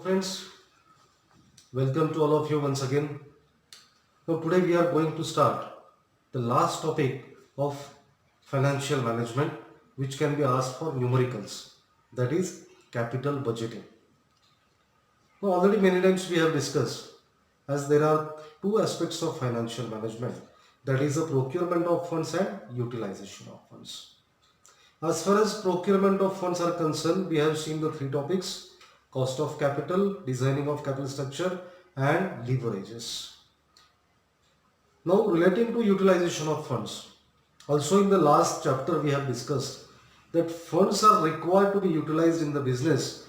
Friends, welcome to all of you once again. Now, today we are going to start the last topic of financial management, which can be asked for numericals, that is, capital budgeting. Now, already many times we have discussed, as there are two aspects of financial management, that is, the procurement of funds and utilization of funds. As far as procurement of funds are concerned, we have seen the three topics: cost of capital, designing of capital structure, and leverages. Now, relating to utilization of funds, also in the last chapter we have discussed that funds are required to be utilized in the business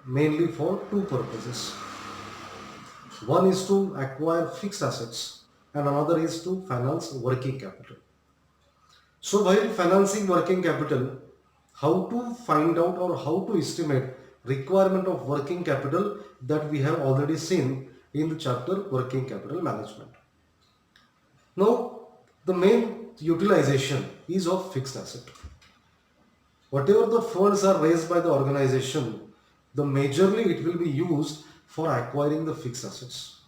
mainly for two purposes. One is to acquire fixed assets and another is to finance working capital. So while financing working capital, how to find out or how to estimate requirement of working capital, that we have already seen in the chapter working capital management. Now, the main utilization is of fixed asset. Whatever the funds are raised by the organization, the majorly it will be used for acquiring the fixed assets.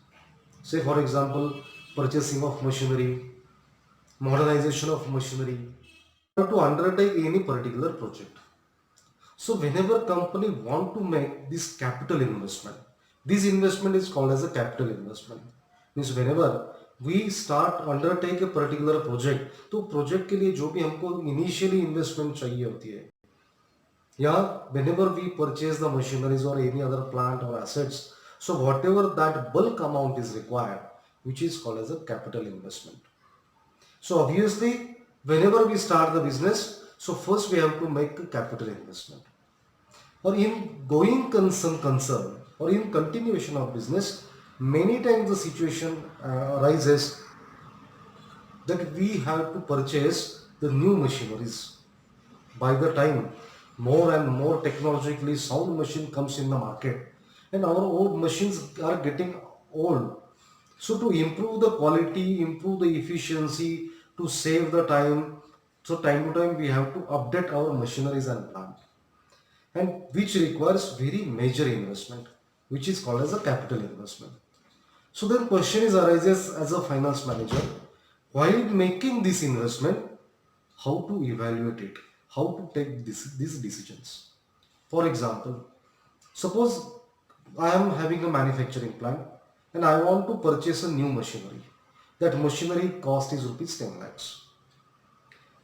Say for example, purchasing of machinery, modernization of machinery, or to undertake any particular project. So whenever company want to make this capital investment, this investment is called as a capital investment. Means whenever we start undertake a particular project, तो project के लिए जो भी हमको initially investment चाहिए होती है, या whenever we purchase the machineries or any other plant or assets, so whatever that bulk amount is required, which is called as a capital investment. So obviously, whenever we start the business, so first we have to make a capital investment. Or in going concern or in continuation of business, many times the situation arises that we have to purchase the new machineries. By the time more and more technologically sound machine comes in the market and our old machines are getting old. So to improve the quality, improve the efficiency, to save the time, so time to time we have to update our machineries and plant, and which requires very major investment, which is called as a capital investment. So then question is arises as a finance manager, while making this investment, how to evaluate it, how to take these decisions. For example, suppose I am having a manufacturing plant and I want to purchase a new machinery. That machinery cost is rupees 10 lakhs.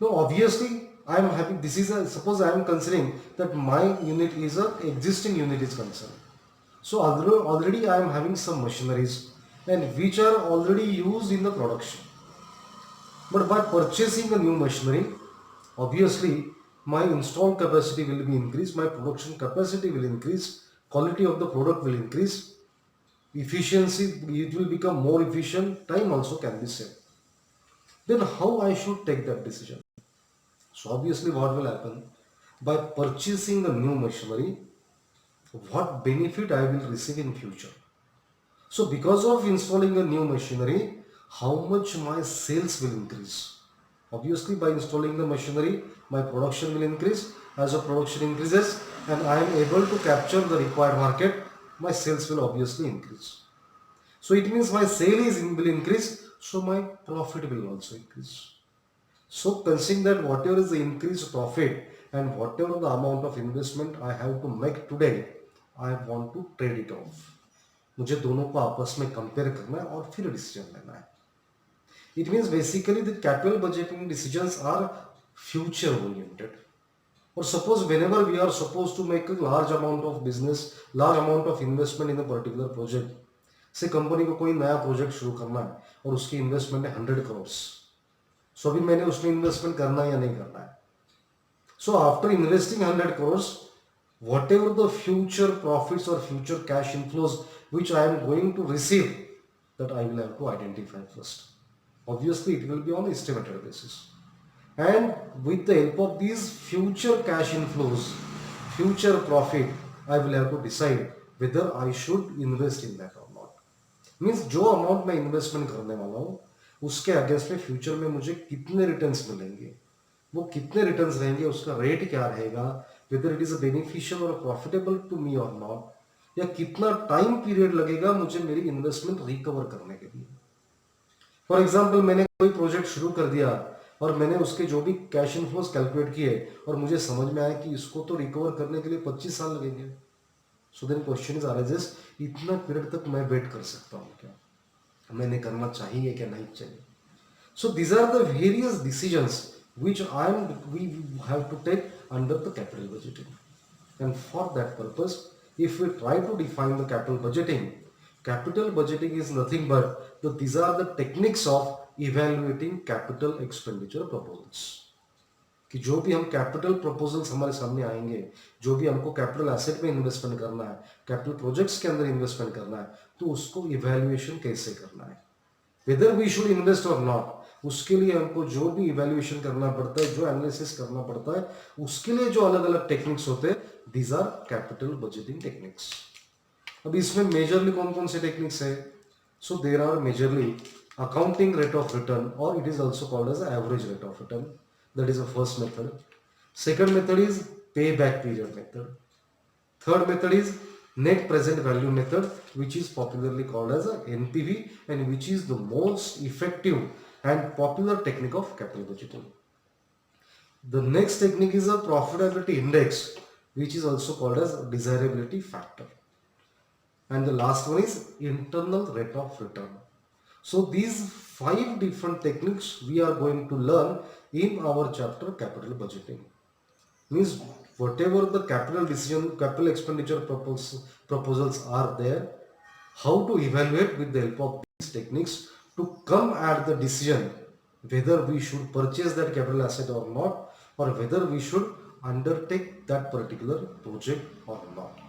Now, obviously, I am having this is a suppose I am considering that my unit is a existing unit is concerned. So already I am having some machineries and which are already used in the production. But by purchasing a new machinery, obviously my installed capacity will be increased, my production capacity will increase, quality of the product will increase, efficiency it will become more efficient, time also can be saved. Then how I should take that decision? So obviously what will happen? By purchasing a new machinery, what benefit I will receive in future? So because of installing a new machinery, how much my sales will increase? Obviously by installing the machinery, my production will increase. As the production increases and I am able to capture the required market, my sales will obviously increase. So it means my sale will increase, so my profit will also increase. So considering that whatever is the increased profit and whatever the amount of investment I have to make today, I want to trade it off. मुझे दोनों को आपस में compare करना है और फिर decision लेना है. It means basically the capital budgeting decisions are future oriented. Or suppose whenever we are supposed to make a large amount of business, large amount of investment in a particular project, से company को कोई नया project शुरू करना है और उसकी investment है 100 करोड़, सो अभी मैंने उसमें इन्वेस्टमेंट करना है या नहीं करना है. So after investing 100 crore, whatever the future profits or future cash inflows which I am going to receive, that I will have to identify first. Obviously it will be on estimated basis, and with the help of these future cash inflows, future profit, I will have to decide whether I should invest in that or not. Means जो amount मैं investment करने वाला हूँ उसके against में future में मुझे कितने रिटर्न्स मिलेंगे, वो कितने रिटर्न्स रहेंगे, उसका रेट क्या रहेगा, whether it is beneficial or profitable to me or not. या कितना टाइम पीरियड लगेगा मुझे मेरी इन्वेस्टमेंट रिकवर करने के लिए। फॉर एग्जाम्पल मैंने कोई प्रोजेक्ट शुरू कर दिया और मैंने उसके जो भी कैश इनफ्लोज कैलकुलेट किए और मुझे समझ में आया कि इसको तो रिकवर करने के लिए 25 साल लगेंगे। So then question is arises, इतना पीरियड तक मैं वेट कर सकता हूँ क्या, मैंने करना चाहिए क्या नहीं चाहिए। So these are the various decisions which we have to take under the capital budgeting. And for that purpose, if we try to define the capital budgeting is nothing but these are the techniques of evaluating capital expenditure proposals. कि जो भी हम capital proposals हमारे सामने आएंगे, जो भी हमको कैपिटल एसेट में इन्वेस्टमेंट करना है, कैपिटल प्रोजेक्ट्स के अंदर इन्वेस्टमेंट करना है, तो उसको इवेल्युएशन कैसे करना है, वेदर वी शुड इन्वेस्ट और नॉट, उसके लिए हमको जो भी इवेल्युएशन करना पड़ता है, जो एनालिसिस करना पड़ता है, उसके लिए जो अलग अलग टेक्निक्स होते हैं, these are capital budgeting techniques. अब इसमें मेजरली कौन कौन से टेक्निक्स है? So there are majorly accounting rate of return, और it is also called as average rate of return, that is the first method. Second method is pay back period method. Third method is net present value method, which is popularly called as a NPV, and which is the most effective and popular technique of capital budgeting. The next technique is a profitability index, which is also called as desirability factor, and the last one is internal rate of return. So these 5 different techniques we are going to learn in our chapter capital budgeting. Means whatever the capital decision, capital expenditure proposals are there, how to evaluate with the help of these techniques to come at the decision whether we should purchase that capital asset or not, or whether we should undertake that particular project or not.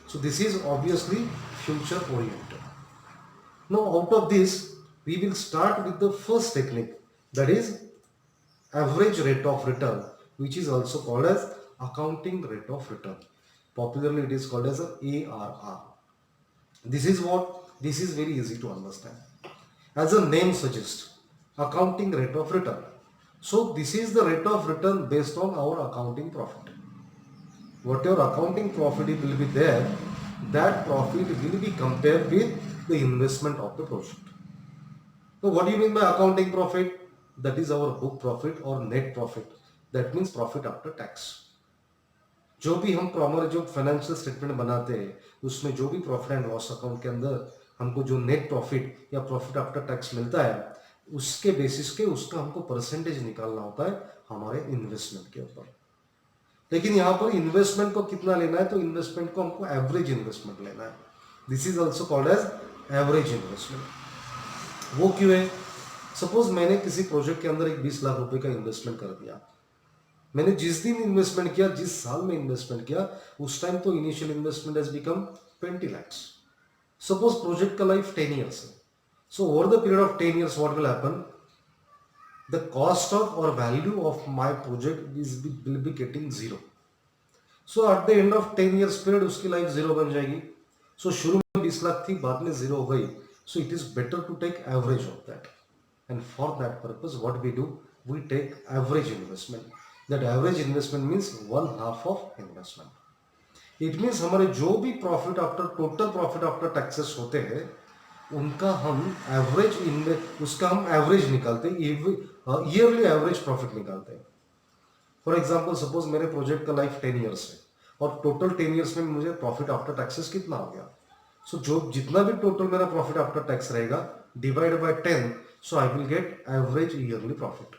So this is obviously future oriented. Now out of this we will start with the first technique, that is average rate of return, which is also called as accounting rate of return. Popularly it is called as a ARR. This is very easy to understand. As the name suggests, accounting rate of return. So this is the rate of return based on our accounting profit. Whatever accounting profit will be there, that profit will be compared with the investment of the project. So what do you mean by accounting profit? That is our book profit or net profit. That means profit after tax. जो भी हम प्रॉमर जो financial statement बनाते हैं, उसमें जो भी profit and loss account के अंदर हमको जो नेट प्रॉफिट या प्रॉफिट आफ्टर टैक्स मिलता है, उसके बेसिस के उसका हमको परसेंटेज निकालना होता है हमारे इन्वेस्टमेंट के ऊपर। लेकिन यहाँ पर इन्वेस्टमेंट को कितना लेना है, तो इन्वेस्टमेंट को हमको एवरेज इन्वेस्टमेंट लेना है। This is also called as average investment. वो क्यों है? सपोज मैंने किसी प्रोजेक्ट के अंदर एक 20 लाख रुपए का इन्वेस्टमेंट कर दिया। मैंने जिस दिन इन्वेस्टमेंट किया, जिस साल में इन्वेस्टमेंट किया, उस टाइम तो initial investment has become 20 lakhs. Suppose project का लाइफ 10 years है। So over the period of 10 years what will happen, the cost of और value of my project will be getting zero. So at the end of 10 years period उसकी life zero बन जाएगी। सो शुरू में 20 लाख थी, बाद में जीरो हो गई। So it is better to take average of that, and for that purpose what we do, we take average investment. That average investment means 1/2 of investment. It means हमारे जो भी profit after total profit after taxes होते हैं, उनका हम उसका हम average निकालते हैं, ईयरली एवरेज प्रॉफिट निकालते हैं। फॉर एग्जाम्पल सपोज मेरे प्रोजेक्ट का लाइफ 10 years है और टोटल 10 years में मुझे प्रॉफिट आफ्टर टैक्सेस कितना हो गया। सो जो जितना भी टोटल मेरा प्रॉफिट आफ्टर टैक्स रहेगा divide by 10, so I will get average yearly profit.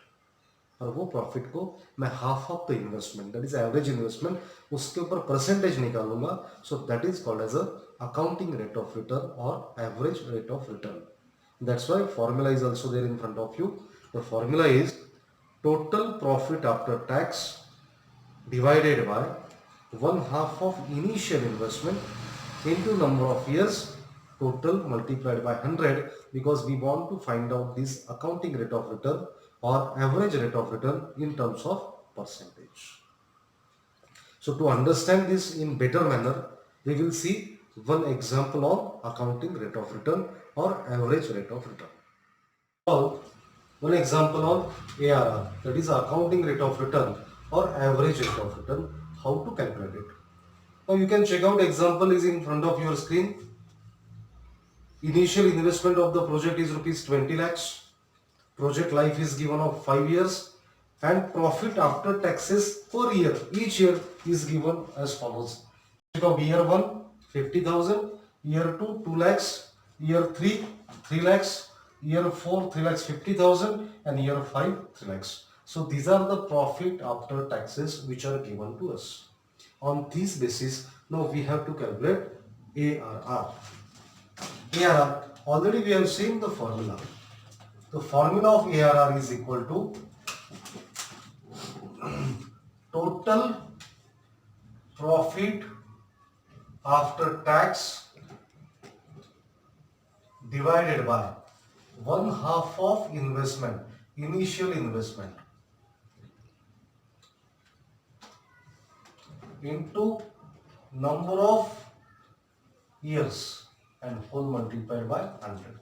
और वो प्रॉफिट को मैं half of the investment, that is average investment, उसके ऊपर परसेंटेज निकालूंगा। So that is called as a accounting rate of return और average rate of return. That's why formula is also there in front of you. The formula is total profit after tax divided by 1/2 of initial investment into number of years total multiplied by 100, because we want to find out this accounting rate of return or average rate of return in terms of percentage. So to understand this in better manner, we will see one example of accounting rate of return or average rate of return. One example of ARR, that is accounting rate of return or average rate of return. How to calculate it? Now you can check out example is in front of your screen. Initial investment of the project is rupees 20 lakhs. Project life is given of 5 years and profit after taxes per year, each year is given as follows. Of year 1 50,000, year 2 2 lakhs, year 3 3 lakhs, year 4 3 lakhs 50,000 and year 5 3 lakhs. So these are the profit after taxes which are given to us. On this basis now we have to calculate ARR. ARR, already we have seen the formula. The formula of ARR is equal to total profit after tax divided by 1/2 of investment, initial investment, into number of years and whole multiplied by 100.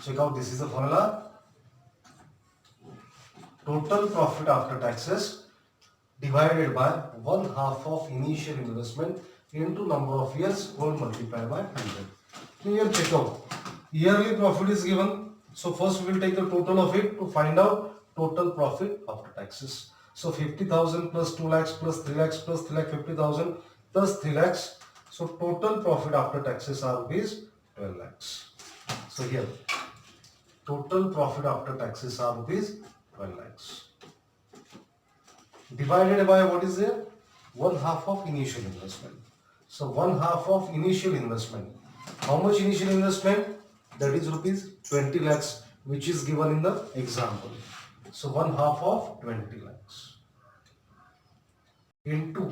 Check out, this is the formula. Total profit after taxes divided by 1/2 of initial investment into number of years whole multiplied by 100. Here check out. Yearly profit is given. So first we will take the total of it to find out total profit after taxes. So 50,000 plus 2 lakhs plus 3 lakhs plus 3 lakh 50,000 plus 3 lakhs. So total profit after taxes are rupees 12 lakhs. So here total profit after taxes are rupees 12 lakhs. Divided by what is there? 1/2 of initial investment. So 1/2 of initial investment. How much initial investment? That is rupees 20 lakhs, which is given in the example. So 1/2 of 20 lakhs into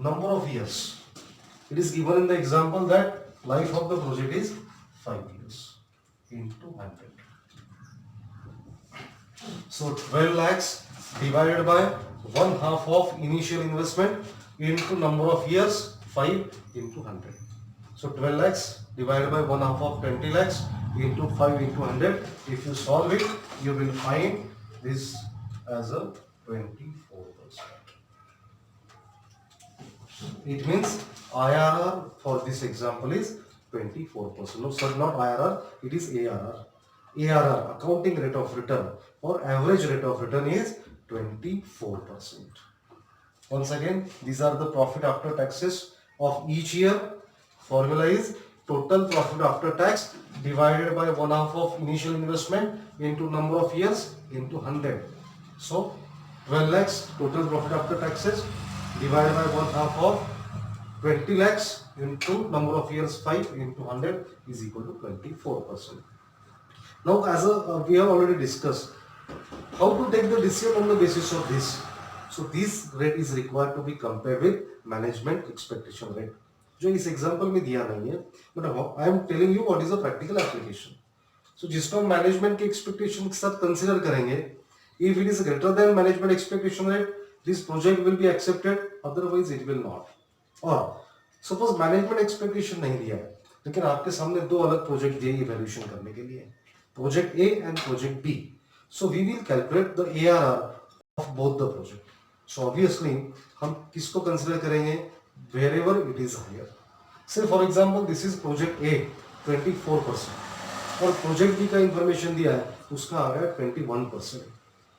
number of years. It is given in the example that life of the project is 5 years into 100. So 12 lakhs divided by 1/2 of initial investment into number of years 5 into 100. So 12 lakhs divided by 1/2 of 20 lakhs into 5 into 100. If you solve it, you will find this as a 24%. It means IRR for this example is 24%. No, sorry, not IRR, it is ARR. ARR, accounting rate of return or average rate of return is 24%. Once again, these are the profit after taxes of each year. Formula is total profit after tax divided by 1/2 of initial investment into number of years into 100. So 12 lakhs total profit after taxes divided by 1/2 of 20 lakhs into number of years 5 into 100 is equal to 24%. Now as we have already discussed how to take the decision on the basis of this. So this rate is required to be compared with management expectation rate, जो इस example में दिया नहीं है, but I am telling you what is the practical application. So जिसको हम management के expectation के साथ कंसीडर करेंगे, if it is greater than management expectation rate, this project will be accepted, otherwise it will not. और suppose management expectation नहीं दिया है, लेकिन आपके सामने दो अलग प्रोजेक्ट दिए इवैल्यूएशन करने के लिए, project A and project B. So we will calculate the ARR of both the project. So obviously हम किसको कंसीडर करेंगे? Wherever it is higher. Say for example this is project A 24% और project B का information दिया है उसका आ गया 21%.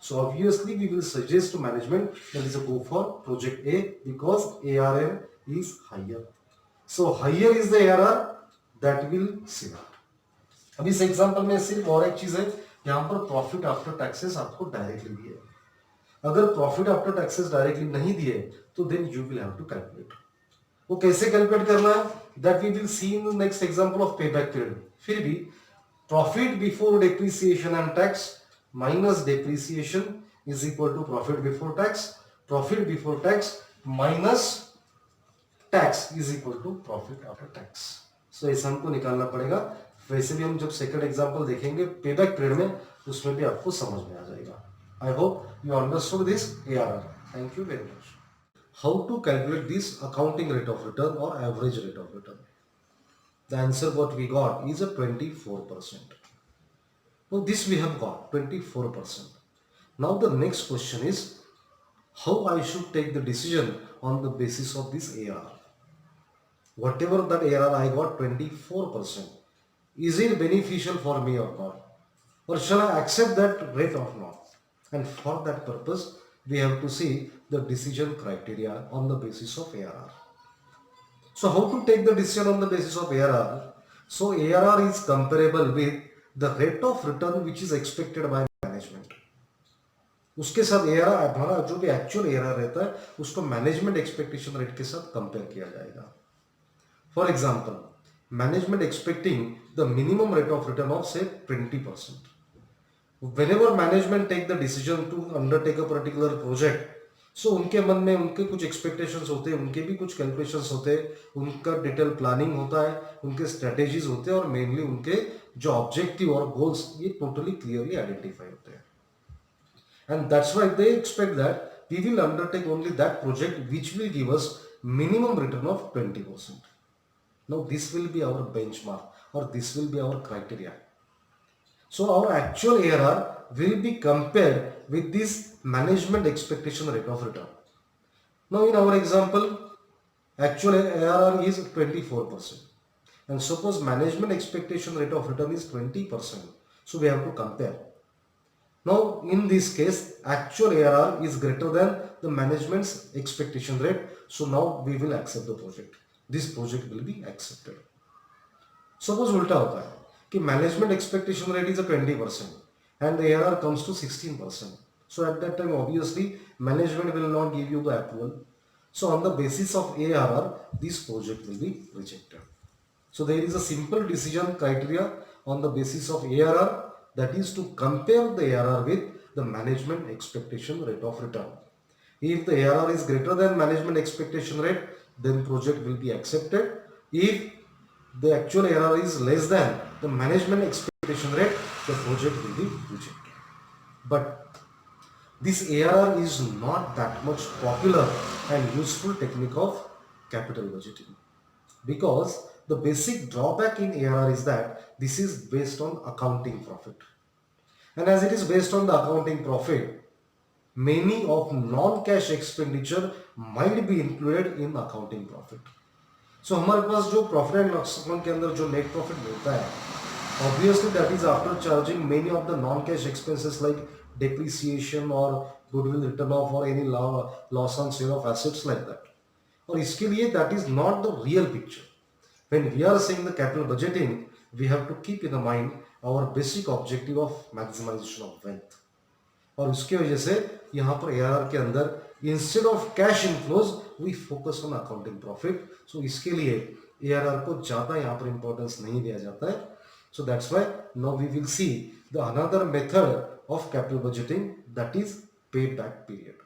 So obviously we will suggest to management that is a go for project A because ARR is higher. So higher is the ARR that will see that. अब इस example में सिर्फ और एक चीज है, यहाँ पर प्रॉफिट आफ्टर टैक्सेस आपको डायरेक्टली दिए. अगर प्रॉफिट आफ्टर टैक्सेस डायरेक्टली नहीं दिए तो then you will have to calculate. वो कैसे कैलकुलेट करना है that we will see in the next example of payback period. फिर भी profit before depreciation and tax minus depreciation is equal to profit before tax. Profit before tax minus tax is equal to profit after tax. So ऐसा हमको निकालना पड़ेगा. वैसे भी हम जब सेकंड एग्जांपल देखेंगे पेबैक पीरियड में, उसमें भी आपको समझ में आ जाएगा. I hope you understood this ARR. Thank you very much. How to calculate this accounting rate of return or average rate of return? The answer what we got is a 24%. Now this we have got 24%. Now the next question is how I should take the decision on the basis of this ARR. whatever that ARR I got 24%, is it beneficial for me or not? Or shall I accept that rate or not? And for that purpose, we have to see the decision criteria on the basis of ARR. So how to take the decision on the basis of ARR? So ARR is comparable with the rate of return which is expected by management. उसके साथ ARR हमारा जो भी actual ARR रहता है उसको management expectation rate के साथ कंपेयर किया जाएगा. For example, management expecting the minimum rate of return of say 20%. Whenever management take the decision to undertake a particular project, so उनके मन में उनके कुछ expectations होते हैं, उनके भी कुछ calculations होते हैं, उनका डिटेल प्लानिंग होता है, उनके strategies होते हैं और मेनली उनके जो ऑब्जेक्टिव और गोल्स ये टोटली क्लियरली आइडेंटिफाई होते हैं. And that's why they expect that we will undertake only that project which will give us minimum return of 20%. Now this will be our benchmark or this will be our criteria. So our actual ARR will be compared with this management expectation rate of return. Now in our example, actual ARR is 24%. And suppose management expectation rate of return is 20%. So we have to compare. Now in this case, actual ARR is greater than the management's expectation rate. So now we will accept the project. This project will be accepted. Suppose उल्टा होता है कि management expectation rate is 20% and the ARR comes to 16%. So at that time obviously management will not give you the approval. So on the basis of ARR this project will be rejected. So there is a simple decision criteria on the basis of ARR, that is to compare the ARR with the management expectation rate of return. If the ARR is greater than management expectation rate, then project will be accepted. If the actual ARR is less than the management expectation rate, the project will be rejected. But this ARR is not that much popular and useful technique of capital budgeting, because the basic drawback in ARR is that this is based on accounting profit. And as it is based on the accounting profit, many of non-cash expenditure might be included in accounting profit. So हमारे पास जो profit and loss account के अंदर जो net profit मिलता है, obviously that is after charging many of the non-cash expenses like depreciation or goodwill written off or any loss on sale of assets like that. और इसके लिए that is not the real picture. When we are saying the capital budgeting, we have to keep in mind our basic objective of maximization of wealth. और उसकी वजह से यहाँ पर ARR के अंदर instead of cash inflows we focus on accounting profit. So इसके लिए ARR को ज़्यादा यहाँ पर इंपॉर्टेंस नहीं दिया जाता है. So that's why now we will see the another method of capital budgeting, that is payback period.